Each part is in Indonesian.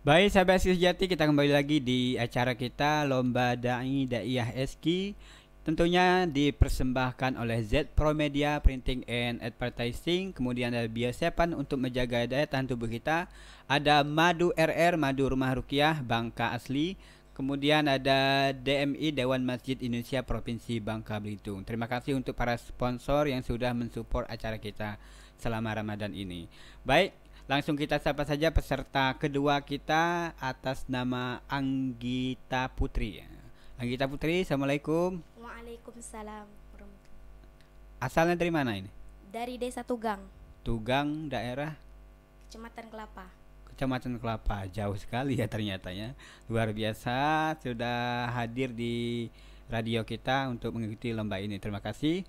Baik, sahabat sejati, kita kembali lagi di acara kita Lomba Dai Daiyah SK. Tentunya dipersembahkan oleh Z Pro Media Printing and Advertising. Kemudian ada Biosepan untuk menjaga daya tahan tubuh kita. Ada Madu RR, Madu Rumah Rukiah, Bangka Asli. Kemudian ada DMI Dewan Masjid Indonesia Provinsi Bangka Belitung. Terima kasih untuk para sponsor yang sudah mensupport acara kita selama Ramadan ini. Baik, langsung kita sapa saja peserta kedua kita atas nama Anggita Putri. Anggita Putri, Assalamualaikum. Waalaikumsalam warahmatullahi. Asalnya dari mana ini? Dari Desa Tugang, Tugang, daerah Kecamatan Kelapa. Kecamatan Kelapa. Jauh sekali ya ternyata ya. Luar biasa sudah hadir di radio kita untuk mengikuti lomba ini. Terima kasih.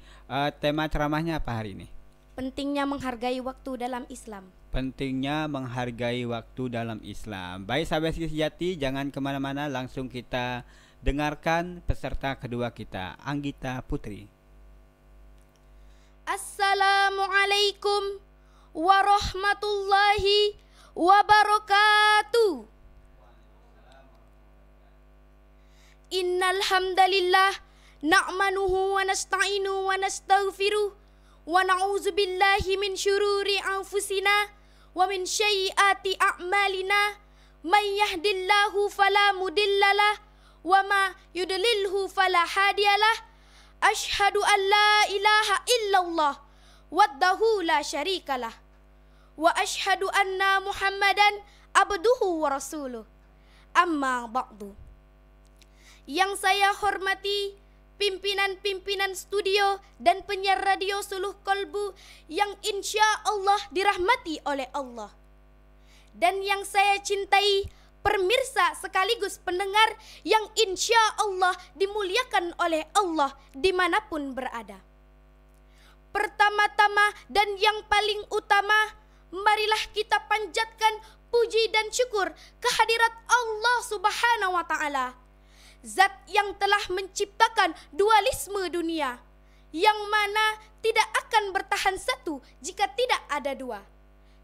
Tema ceramahnya apa hari ini? Pentingnya menghargai waktu dalam Islam. Pentingnya menghargai waktu dalam Islam. Baik sahabat sejati, jangan kemana-mana, langsung kita dengarkan peserta kedua kita, Anggita Putri. Assalamualaikum warahmatullahi wabarakatuh. Innal hamdalillah na'manuhu wa nasta'inu wa nastaghfiruh wa na'udzu billahi min syururi anfusina wa min sayyiati a'malina may yahdillahu fala mudhillalah wa ma yudlilhu fala hadiyalah. Asyhadu an la ilaha illallah wahdahu la syarikalah wa asyhadu anna Muhammadan abduhu wa rasuluh. Amma ba'du. Yang saya hormati pimpinan-pimpinan studio dan penyiar radio Suluh Kolbu yang insya Allah dirahmati oleh Allah. Dan yang saya cintai pemirsa sekaligus pendengar yang insya Allah dimuliakan oleh Allah dimanapun berada. Pertama-tama dan yang paling utama, marilah kita panjatkan puji dan syukur kehadirat Allah Subhanahu wa Ta'ala, Zat yang telah menciptakan dualisme dunia, yang mana tidak akan bertahan satu jika tidak ada dua,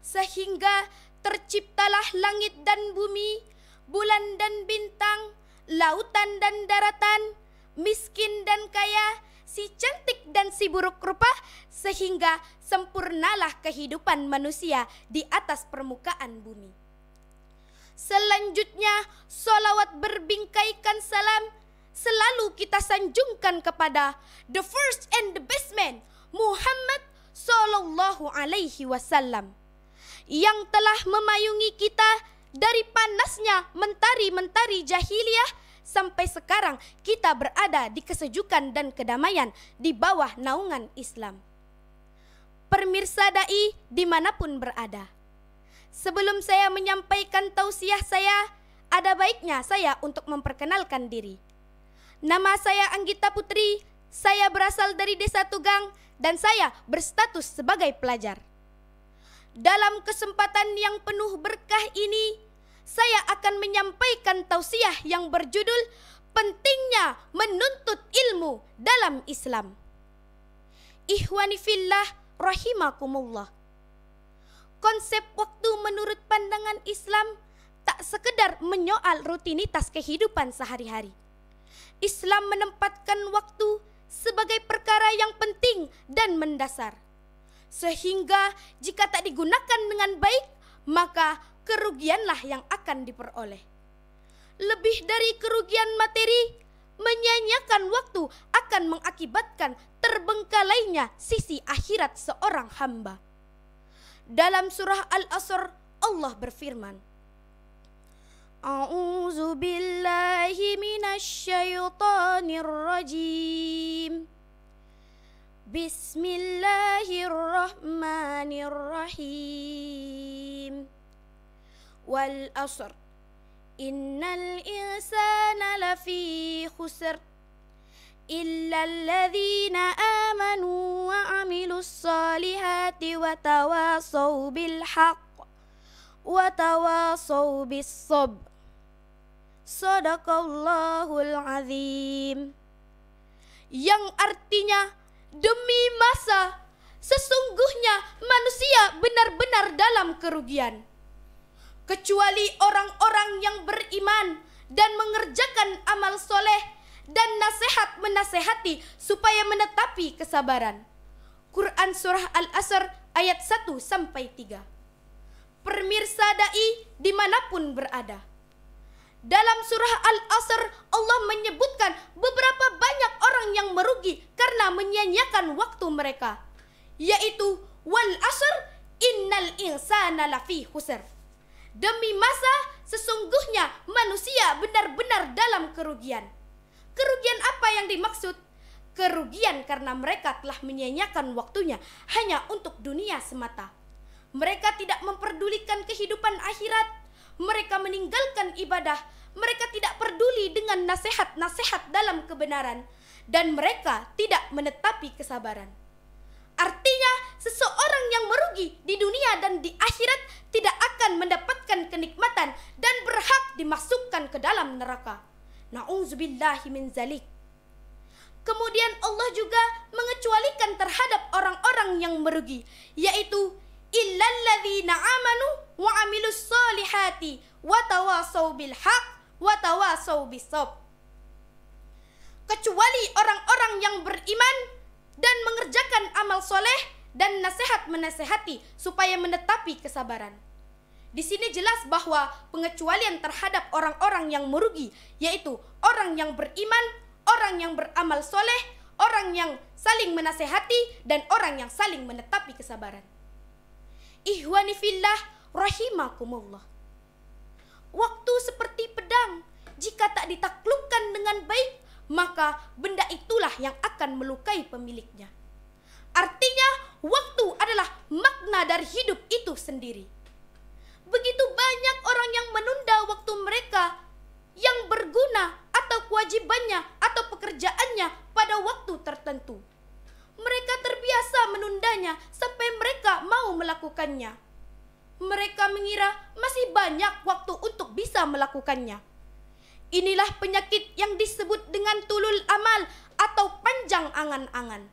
sehingga terciptalah langit dan bumi, bulan dan bintang, lautan dan daratan, miskin dan kaya, si cantik dan si buruk rupa, sehingga sempurnalah kehidupan manusia di atas permukaan bumi. Selanjutnya, solawat berbingkaikan salam selalu kita sanjungkan kepada the first and the best man, Muhammad Sallallahu Alaihi Wasallam, yang telah memayungi kita dari panasnya mentari-mentari jahiliyah sampai sekarang kita berada di kesejukan dan kedamaian di bawah naungan Islam. Pemirsa dai dimanapun berada, sebelum saya menyampaikan tausiah saya, ada baiknya saya untuk memperkenalkan diri. Nama saya Anggita Putri, saya berasal dari Desa Tugang dan saya berstatus sebagai pelajar. Dalam kesempatan yang penuh berkah ini, saya akan menyampaikan tausiah yang berjudul Pentingnya Menuntut Ilmu dalam Islam. Ikhwani fillah rahimakumullah. Konsep waktu menurut pandangan Islam tak sekedar menyoal rutinitas kehidupan sehari-hari. Islam menempatkan waktu sebagai perkara yang penting dan mendasar, sehingga jika tak digunakan dengan baik, maka kerugianlah yang akan diperoleh. Lebih dari kerugian materi, menyia-nyiakan waktu akan mengakibatkan terbengkalainya sisi akhirat seorang hamba. Dalam surah Al-Asr, Allah berfirman, A'udzu billahi minasy syaithanir rajim. Bismillahirrahmanirrahim. Wal asr. Innal insana lafi khusr. Illa alladhina amanu wa amilus salihati wa tawasaw bil haqq wa tawasaw bis sabr. Sadaqallahul azim. Yang artinya, demi masa, sesungguhnya manusia benar-benar dalam kerugian. kecuali orang-orang yang beriman dan mengerjakan amal soleh dan nasihat menasehati supaya menetapi kesabaran. Quran Surah Al-Asr ayat 1-3. Pemirsa dai dimanapun berada, dalam surah Al-Asr Allah menyebutkan beberapa banyak orang yang merugi karena menyia-nyiakan waktu mereka, yaitu wal asr innal insana lafi khusr. Demi masa sesungguhnya manusia benar-benar dalam kerugian. Kerugian apa yang dimaksud? Kerugian karena mereka telah menyia-nyiakan waktunya hanya untuk dunia semata. Mereka tidak memperdulikan kehidupan akhirat. Mereka meninggalkan ibadah. Mereka tidak peduli dengan nasihat-nasihat dalam kebenaran. Dan mereka tidak menetapi kesabaran. Artinya seseorang yang merugi di dunia dan di akhirat tidak akan mendapatkan kenikmatan dan berhak dimasukkan ke dalam neraka. Na'udzubillahi min zalik. Kemudian Allah juga mengecualikan terhadap orang-orang yang merugi, yaitu illalladzina amanu wa amilus solihati wa tawasau bil haq wa tawasau bis sabr. Kecuali orang-orang yang beriman dan mengerjakan amal soleh dan nasihat menasehati supaya menetapi kesabaran. Di sini jelas bahwa pengecualian terhadap orang-orang yang merugi, yaitu orang yang beriman, orang yang beramal soleh, orang yang saling menasehati, dan orang yang saling menetapi kesabaran. Ihwani fillah rahimakumullah. Waktu seperti pedang, jika tak ditaklukkan dengan baik, maka benda itulah yang akan melukai pemiliknya. Artinya, waktu adalah makna dari hidup itu sendiri. Begitu banyak orang yang menunda waktu mereka yang berguna atau kewajibannya atau pekerjaannya pada waktu tertentu. Mereka terbiasa menundanya sampai mereka mau melakukannya. Mereka mengira masih banyak waktu untuk bisa melakukannya. Inilah penyakit yang disebut dengan tulul amal atau panjang angan-angan.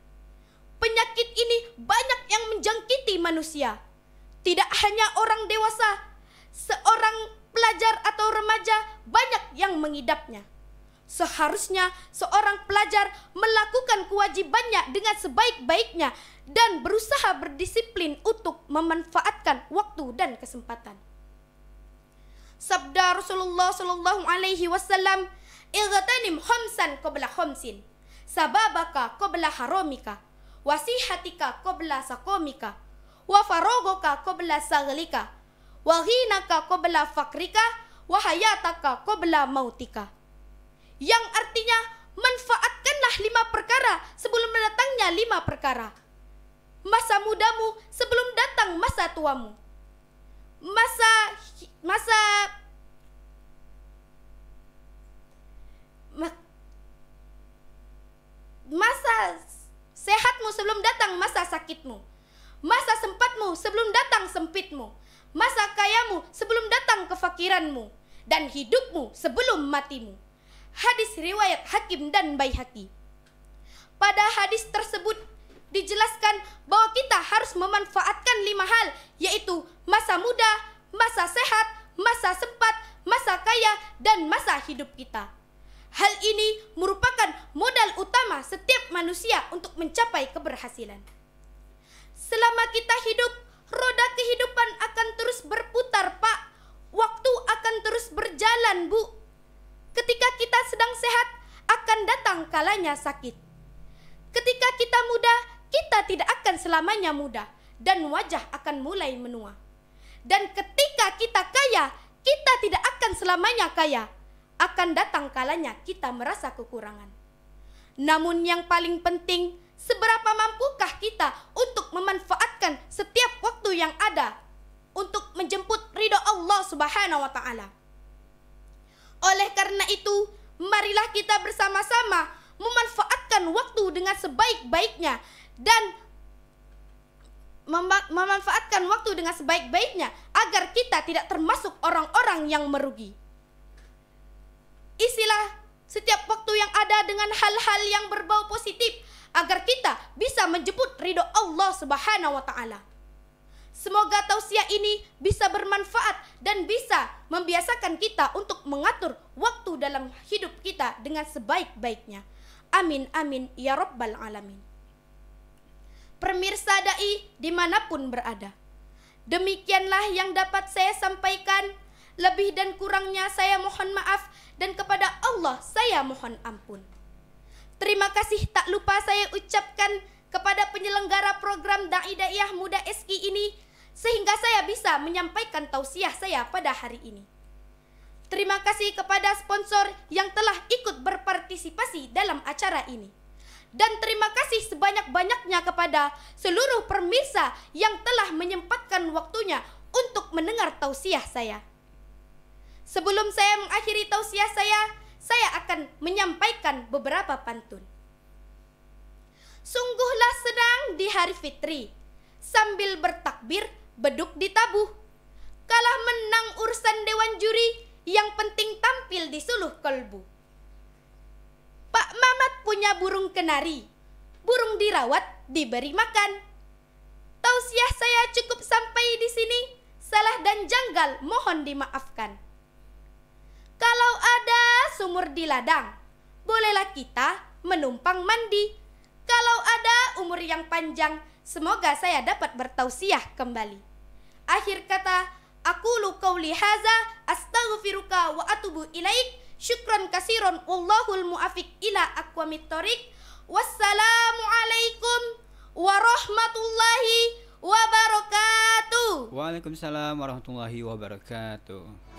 Penyakit ini banyak yang menjangkiti manusia. Tidak hanya orang dewasa, seorang pelajar atau remaja banyak yang mengidapnya. Seharusnya seorang pelajar melakukan kewajibannya dengan sebaik-baiknya dan berusaha berdisiplin untuk memanfaatkan waktu dan kesempatan. Sabda Rasulullah sallallahu alaihi wasallam, "Igtanim khamsan qabla khamsin, sababaka qabla haramika, wasihatika qabla saqamika, wa faragaka qabla saglika, wa ghinaka qabla fakrika, wa hayataka qabla mautika." Yang artinya, manfaatkanlah 5 perkara sebelum datangnya 5 perkara. Masa mudamu sebelum datang masa tuamu. Masa sehatmu sebelum datang masa sakitmu. Masa sempatmu sebelum datang sempitmu. Masa kayamu sebelum datang kefakiranmu. Dan hidupmu sebelum matimu. Hadis riwayat Hakim dan Baihaqi. Pada hadis tersebut dijelaskan bahwa kita harus memanfaatkan 5 hal, yaitu masa muda, masa sehat, masa sempat, masa kaya, dan masa hidup kita. Hal ini merupakan modal utama setiap manusia untuk mencapai keberhasilan. Selama kita hidup, roda kehidupan akan terus berputar, Pak. Waktu akan terus berjalan, Bu. Ketika kita sedang sehat, akan datang kalanya sakit. Ketika kita muda, kita tidak akan selamanya muda, dan wajah akan mulai menua. Dan ketika kita kaya, kita tidak akan selamanya kaya. Akan datang kalanya kita merasa kekurangan. Namun yang paling penting, seberapa mampukah kita untuk memanfaatkan setiap waktu yang ada untuk menjemput ridho Allah Subhanahu wa Ta'ala. Oleh karena itu, marilah kita bersama-sama memanfaatkan waktu dengan sebaik-baiknya dan memanfaatkan waktu dengan sebaik-baiknya agar kita tidak termasuk orang-orang yang merugi. Isilah setiap waktu yang ada dengan hal-hal yang berbau positif agar kita bisa menjemput ridho Allah Subhanahu wa Ta'ala. Semoga tausiah ini bisa bermanfaat dan bisa membiasakan kita untuk mengatur waktu dalam hidup kita dengan sebaik-baiknya. Amin amin ya rabbal alamin. Pemirsa dai dimanapun berada, demikianlah yang dapat saya sampaikan. Lebih dan kurangnya saya mohon maaf, dan kepada Allah saya mohon ampun. Terima kasih tak lupa saya ucapkan kepada penyelenggara program Dai Daiyah Muda SI ini, sehingga saya bisa menyampaikan tausiah saya pada hari ini. Terima kasih kepada sponsor yang telah ikut berpartisipasi dalam acara ini. Dan terima kasih sebanyak-banyaknya kepada seluruh pemirsa yang telah menyempatkan waktunya untuk mendengar tausiah saya. Sebelum saya mengakhiri tausiah saya akan menyampaikan beberapa pantun. Sungguhlah senang di hari fitri, sambil bertakbir beduk ditabuh. Kalah menang urusan dewan juri, yang penting tampil di suluh kolbu. Pak Mamat punya burung kenari, burung dirawat diberi makan. Tausiah saya cukup sampai di sini, salah dan janggal mohon dimaafkan. Kalau ada sumur di ladang, bolehlah kita menumpang mandi. Kalau ada umur yang panjang, semoga saya dapat bertausiah kembali. Akhir kata, aqulu qauli haza, astaghfiruka wa atubu ilaik. Syukran kasiron, wallahul muafiq ila aqwamit thoriq. Wassalamualaikum warahmatullahi wabarakatuh. Waalaikumsalam warahmatullahi wabarakatuh.